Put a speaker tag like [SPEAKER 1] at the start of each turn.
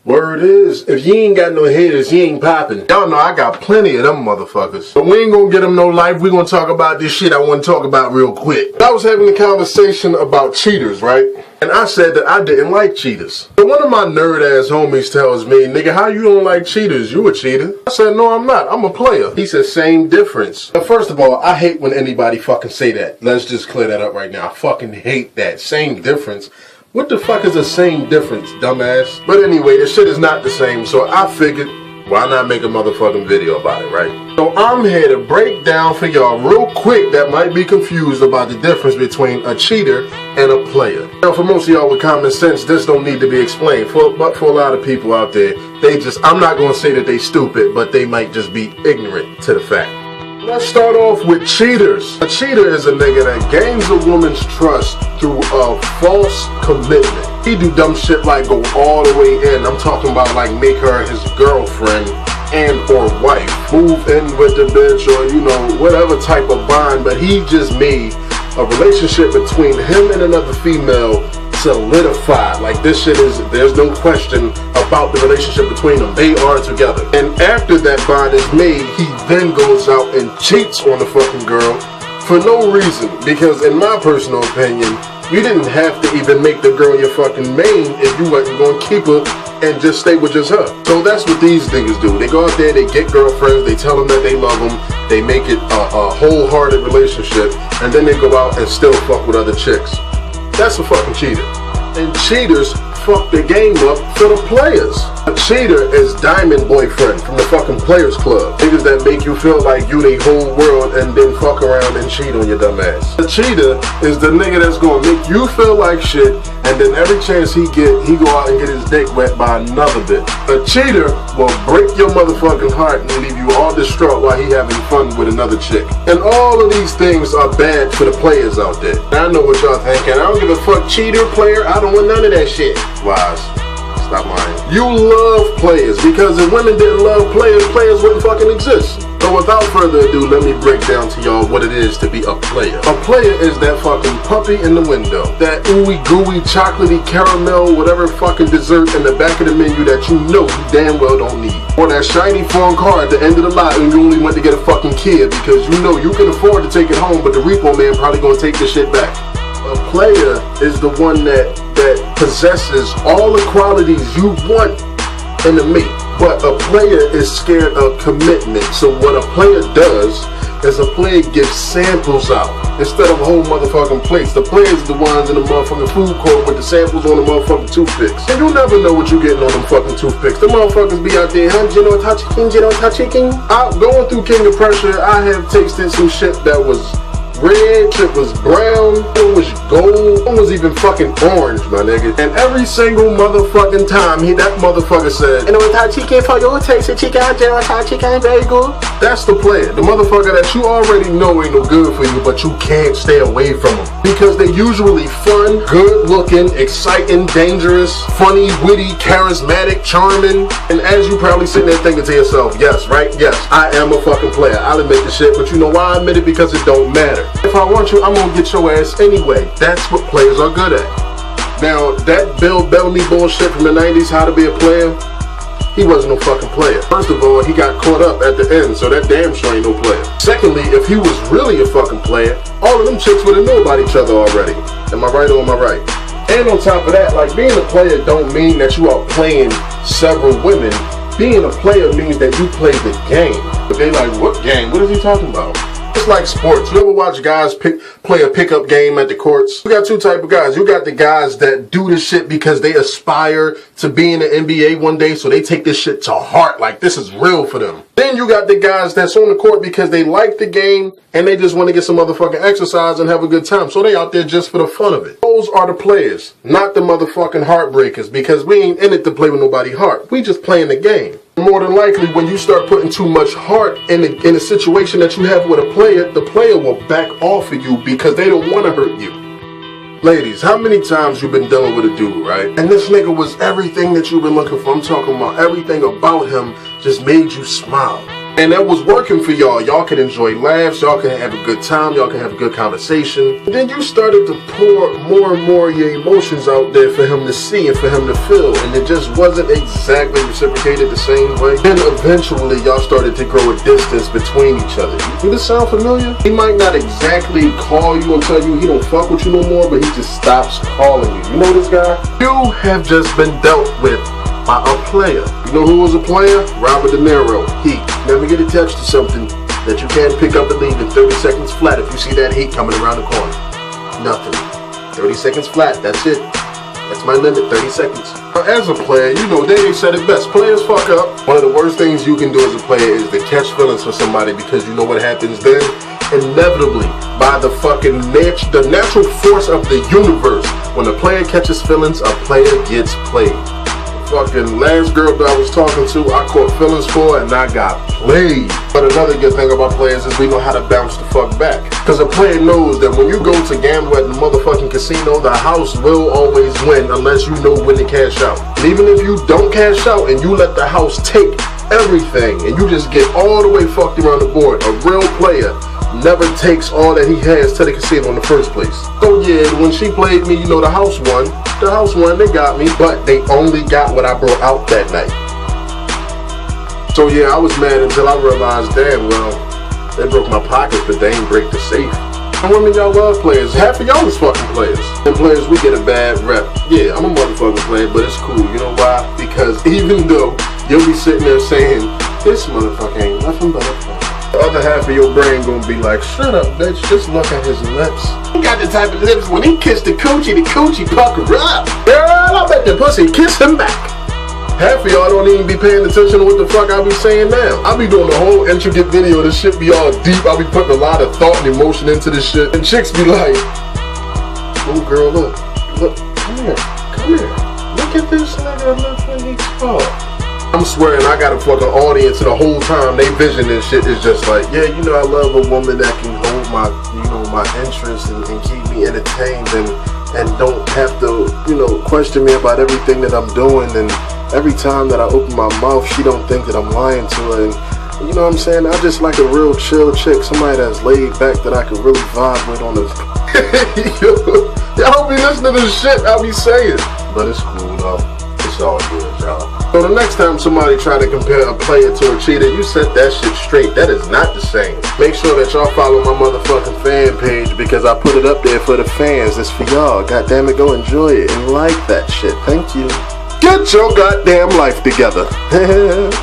[SPEAKER 1] Word is, if you ain't got no haters, you ain't popping. Y'all know I got plenty of them motherfuckers. But we ain't gonna get them no life. We gonna talk about this shit I want to talk about real quick. I was having a conversation about cheaters, right? And I said that I didn't like cheaters. So one of my nerd ass homies tells me, nigga, how you don't like cheaters? You a cheater? I said, no, I'm not. I'm a player. He said, same difference. Now, first of all, I hate when anybody fucking say that. Let's just clear that up right now. I fucking hate that. Same difference. What the fuck is the same difference, dumbass? But anyway, this shit is not the same, so I figured, why not make a motherfucking video about it, right? So I'm here to break down for y'all real quick that might be confused about the difference between a cheater and a player. Now, for most of y'all with common sense, this don't need to be explained. But for a lot of people out there, I'm not gonna say that they stupid, but they might just be ignorant to the fact. Let's start off with cheaters. A cheater is a nigga that gains a woman's trust through a false commitment. He do dumb shit like go all the way in. I'm talking about like make her his girlfriend and or wife. Move in with the bitch or, you know, whatever type of bond. But he just made a relationship between him and another female solidified. Like this shit is, there's no question about the relationship between them. They are together. And after that bond is made, he then goes out and cheats on the fucking girl for no reason. Because in my personal opinion, you didn't have to even make the girl your fucking main if you wasn't gonna keep her and just stay with just her. So that's what these niggas do. They go out there, they get girlfriends, they tell them that they love them, they make it a wholehearted relationship, and then they go out and still fuck with other chicks. That's a fucking cheater. And cheaters fuck the game up for the players. A cheater is Diamond Boyfriend from the fucking Players Club. Niggas that make you feel like you the whole world and then fuck around and cheat on your dumb ass. A cheater is the nigga that's gonna make you feel like shit, and then every chance he get, he go out and get his dick wet by another bitch. A cheater will break your motherfucking heart and leave you all distraught while he having fun with another chick. And all of these things are bad for the players out there. I know what y'all thinking. I don't give a fuck, cheater, player, I don't want none of that shit. Lies. Stop lying. You love players, because if women didn't love players, players wouldn't fucking exist. So without further ado, let me break down to y'all what it is to be a player. A player is that fucking puppy in the window. That ooey gooey, chocolatey, caramel, whatever fucking dessert in the back of the menu that you know you damn well don't need. Or that shiny foreign car at the end of the lot and you only went to get a fucking kid because you know you can afford to take it home, but the repo man probably gonna take the shit back. A player is the one that possesses all the qualities you want in a mate. But a player is scared of commitment. So what a player does is a player gives samples out instead of whole motherfucking plates. The players are the ones in the motherfucking food court with the samples on the motherfucking toothpicks. And you'll never know what you're getting on them fucking toothpicks. The motherfuckers be out there, chicken. Out going through King of Pressure, I have tasted some shit that was red, shit was brown, it was gold, it was even fucking orange, my nigga. And every single motherfucking time that motherfucker said, chicken for you, taste the chicken, chicken, very good. That's the player, the motherfucker that you already know ain't no good for you, but you can't stay away from them. Because they usually fun, good looking, exciting, dangerous, funny, witty, charismatic, charming. And as you probably sitting there thinking to yourself, yes, right? Yes, I am a fucking player. I'll admit the shit, but you know why I admit it? Because it don't matter. If I want you, I'm gonna get your ass anyway. That's what players are good at. Now, that Bill Bellamy bullshit from the 90s, how to be a player, he wasn't no fucking player. First of all, he got caught up at the end, so that damn sure ain't no player. Secondly, if he was really a fucking player, all of them chicks would have known about each other already. Am I right or am I right? And on top of that, like, being a player don't mean that you are playing several women. Being a player means that you play the game. But they like, what game? What is he talking about? It's like sports. You ever watch guys play a pickup game at the courts? You got two type of guys. You got the guys that do this shit because they aspire to be in the NBA one day, so they take this shit to heart, like this is real for them. Then you got the guys that's on the court because they like the game and they just want to get some motherfucking exercise and have a good time, so they out there just for the fun of it. Those are the players, not the motherfucking heartbreakers, because we ain't in it to play with nobody's heart. We just playing the game. More than likely, when you start putting too much heart in a situation that you have with a player, the player will back off of you because they don't want to hurt you. Ladies, how many times you been dealing with a dude, right? And this nigga was everything that you've been looking for. I'm talking about everything about him just made you smile. And that was working for y'all. Y'all can enjoy laughs, y'all can have a good time, y'all can have a good conversation. And then you started to pour more and more of your emotions out there for him to see and for him to feel. And it just wasn't exactly reciprocated the same way. Then eventually y'all started to grow a distance between each other. Do this sound familiar? He might not exactly call you and tell you he don't fuck with you no more, but he just stops calling you. You know this guy? You have just been dealt with by a player. You know who was a player? Robert De Niro. Heat. Never get attached to something that you can't pick up and leave in 30 seconds flat if you see that heat coming around the corner. Nothing. 30 seconds flat, that's it. That's my limit, 30 seconds. As a player, you know, they said it best. Players fuck up. One of the worst things you can do as a player is to catch feelings for somebody, because you know what happens then? Inevitably, by the natural force of the universe, when a player catches feelings, a player gets played. Fucking last girl that I was talking to, I caught feelings for and I got played. But another good thing about players is we know how to bounce the fuck back. Because a player knows that when you go to gamble at the motherfucking casino, the house will always win unless you know when to cash out. And even if you don't cash out and you let the house take everything and you just get all the way fucked around the board, a real player never takes all that he has to the casino in the first place. So yeah, when she played me, you know, the house won. The house won, they got me, but they only got what I brought out that night. So yeah, I was mad until I realized, damn, well, they broke my pockets, but they ain't break the safe. And women, y'all love players. Half of y'all is fucking players. And players, we get a bad rep. Yeah, I'm a motherfucking player, but it's cool. You know why? Because even though you'll be sitting there saying, this motherfucker ain't nothing but a player, the other half of your brain gonna be like, shut up, bitch, just look at his lips. He got the type of lips when he kissed the coochie pucker up. Girl, I bet the pussy kiss him back. Half of y'all don't even be paying attention to what the fuck I be saying now. I be doing a whole intricate video, this shit be all deep, I be putting a lot of thought and emotion into this shit. And chicks be like, oh girl, look, come here. Look at this nigga, look when he talk. I'm swearing I got a fucking audience, and the whole time they vision this shit is just like, yeah, you know, I love a woman that can hold my, you know, my interest and keep me entertained and don't have to, you know, question me about everything that I'm doing. And every time that I open my mouth, she don't think that I'm lying to her. And you know what I'm saying? I just like a real chill chick, somebody that's laid back that I could really vibe with on this. Y'all be listening to the shit I be saying. But it's cool though. It's all good, y'all. So the next time somebody try to compare a player to a cheater, you set that shit straight. That is not the same. Make sure that y'all follow my motherfucking fan page, because I put it up there for the fans. It's for y'all. Goddamn it, go enjoy it and like that shit. Thank you. Get your goddamn life together.